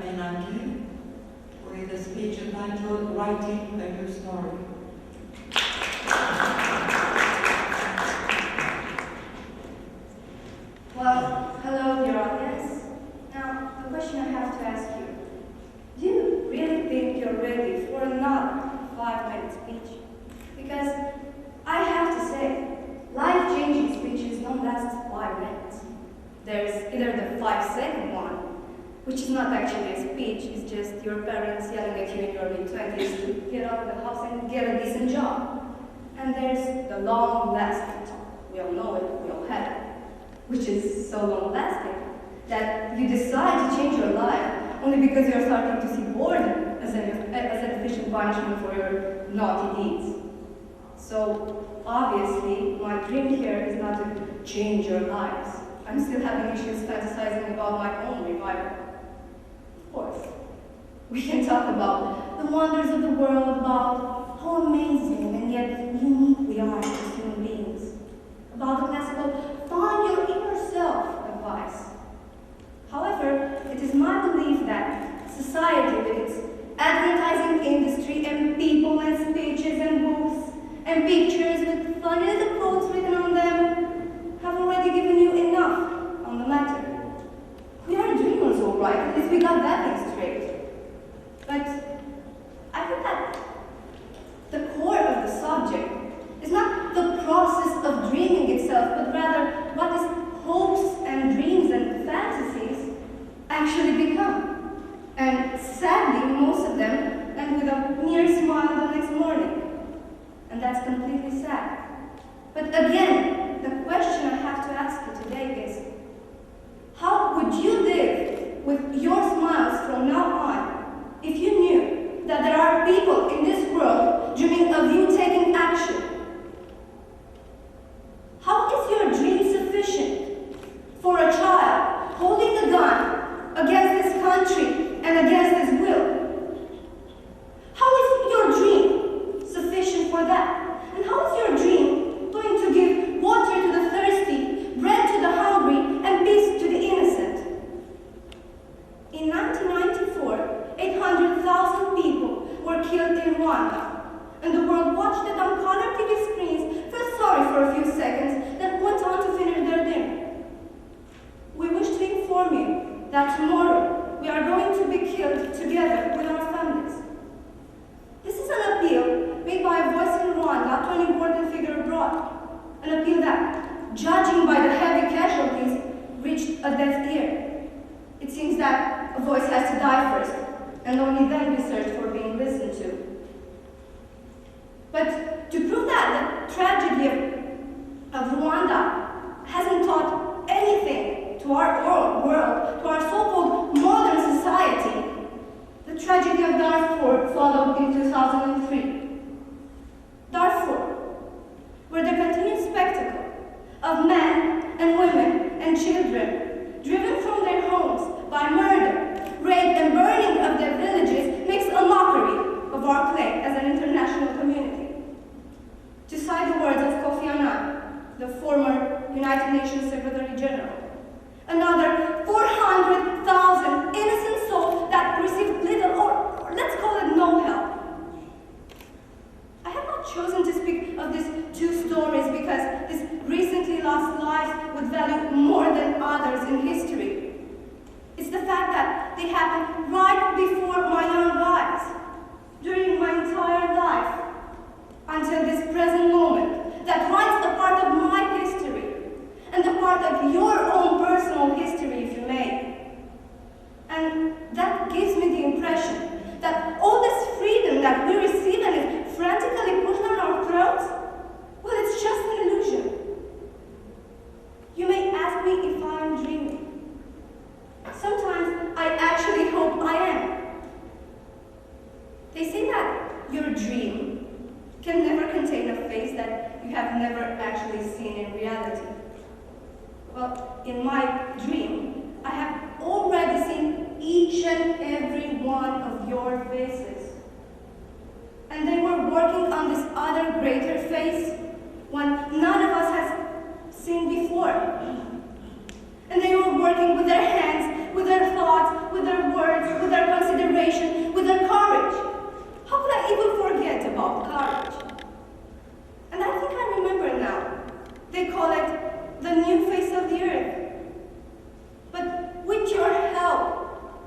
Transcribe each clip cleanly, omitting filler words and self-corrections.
Enache with a speech entitled Writing a New Story. Well, hello, dear audience. Now, the question I have to ask you, do you really think you're ready for another 5-minute speech? Because I have to say, life-changing speeches don't last 5 minutes. There's either the 5-second one, which is not actually a speech, it's just your parents yelling at you in your mid-20s to get out of the house and get a decent job. And there's the long-lasting talk. We all know it, we all have it, which is so long-lasting that you decide to change your life only because you're starting to see boredom as an efficient punishment for your naughty deeds. So, obviously, my dream here is not to change your lives. I'm still having issues fantasizing about my own revival. Of course, we can talk about the wonders of the world, about how amazing and yet unique we are as human beings, about the classical find your inner self advice. However, it is my belief that society, with its advertising industry and people and speeches and books and pictures with funny little quotes written on them, have already given you enough on the matter. We are dreamers, all right, at least we got that thing straight. But I think that the core of the subject is not the process of dreaming itself, but rather what is hopes and dreams and fantasies actually become. And sadly, most of them end with a mere smile the next morning. And that's completely sad. But again, the question I have to ask you today is, how would you live with your smiles from now on if you knew that there are people in this world dreaming of you taking action? How is your dream sufficient for a child holding a gun against this country and against his will? How is your dream sufficient for that? And how is your dream going to give water to the thirsty, bread to the hungry, and peace to the innocent? In 1994, 800,000 people were killed in Rwanda, and the world watched it on color TV screens, felt sorry for a few seconds, then went on to finish their dinner. We wish to inform you that tomorrow we are going to be killed together with our families. This is an appeal made by a voice in Rwanda to an important figure abroad, an appeal that, judging by the heavy casualties, reached a deaf ear. It seems that a voice has to die first, and only then be searched for being listened to. But to prove that the tragedy of Rwanda hasn't taught anything to our world, to our so-called modern society, the tragedy of Darfur followed in 2003. Darfur, where the continued spectacle of men and women and children driven from their homes by murder, rape, and burning of their villages makes a mockery of our plight as an international community. To cite the words of Kofi Annan, the former United Nations Secretary General, another 400,000 innocent souls that received little or let's call it no help. I have not chosen to speak of these two stories because these recently lost lives would value more than others in history. It's the fact that they happened right before my young eyes, during my entire life, until this present moment, that writes a part of my history, and a part of your own personal history, if you may. And that gives me the impression that all this freedom that we receive and is frantically pushed on our throats, well, it's just an illusion. You may ask me if I am dreaming. Sometimes I actually hope I am. They say that your dream can never contain a face that you have never actually seen in reality. Well, in my dream, I have already seen each and every one of your faces. And they were working on this other greater face, one none of us has seen before. And they were working with their hands, with their thoughts, with their words, with their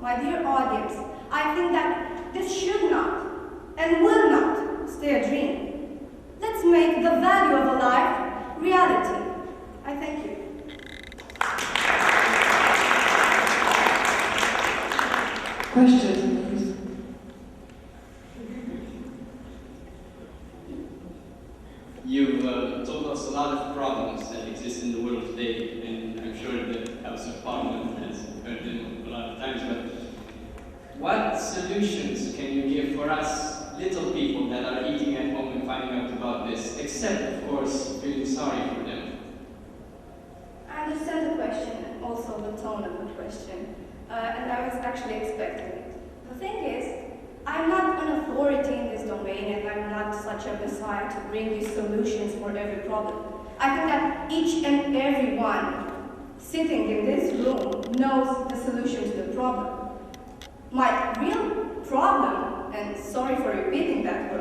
my dear audience, I think that this should not and will not stay a dream. Let's make the value of a life reality. I thank you. Questions, please. You've told us a lot of problems that exist in the world today, and I'm sure the House of Parliament has heard them a lot of times, but what solutions can you give for us little people that are eating at home and finding out about this, except, of course, feeling sorry for them? I understand the question and also the tone of the question, and I was actually expecting it. The thing is, I'm not an authority in this domain, and I'm not such a messiah to bring you solutions for every problem. I think that each and every one sitting in this room knows the solution to the problem. My real problem, and sorry for repeating that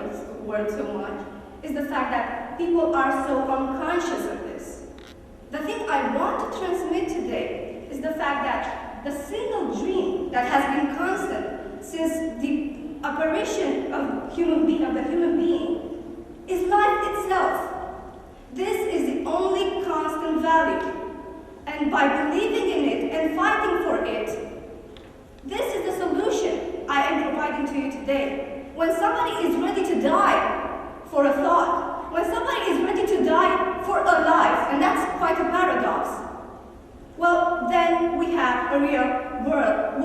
word so much, is the fact that people are so unconscious of this. The thing I want to transmit today is the fact that the single dream that has been constant since the apparition of the human being is life itself. This is the only constant value. And by believing in it and fighting for it, this is the solution I am providing to you today. When somebody is ready to die for a thought, when somebody is ready to die for a life, and that's quite a paradox, well, then we have a real work